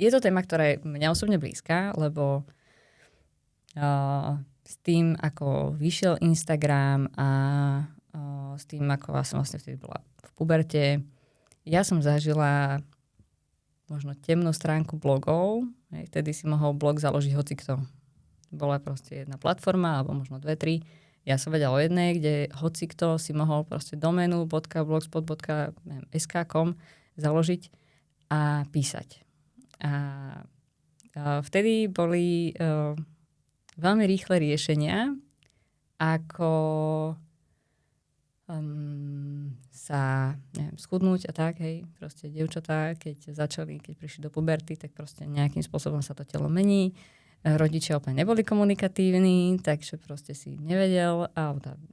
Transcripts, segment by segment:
je to téma, ktorá je mňa osobne blízka, lebo s tým, ako vyšiel Instagram a s tým, ako som vlastne vtedy bola v puberte, ja som zažila možno temnú stránku blogov. Vtedy si mohol blog založiť hocikto. Bola proste jedna platforma, alebo možno 2-3. Ja som vedela o jednej, kde hocikto si mohol proste doménu .blogspot.sk.com založiť a písať. A vtedy boli veľmi rýchle riešenia, ako sa schudnúť a tak, hej, proste dievčatá, keď prišli do puberty, tak proste nejakým spôsobom sa to telo mení. Rodičia úplne neboli komunikatívni, takže proste si nevedel,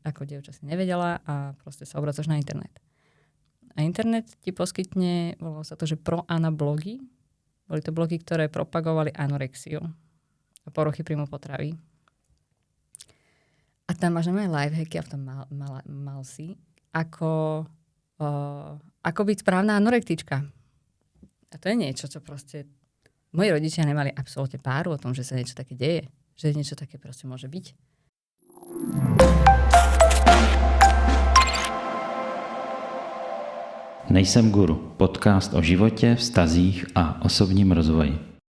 ako dievča si nevedela a proste sa obracaš na internet. A internet ti poskytne, volalo sa to, že pro-ana blogy. Boli to blogy, ktoré propagovali anorexiu a poruchy príjmu potravy. A tam máš aj lifehacky a v tom mal si, ako byť správna anorektička. A to je niečo, čo proste moji rodičia nemali absolútne páru o tom, že sa niečo také deje. Že niečo také proste môže byť. Nejsem guru. Podcast o životě, vztazích a osobním rozvoji.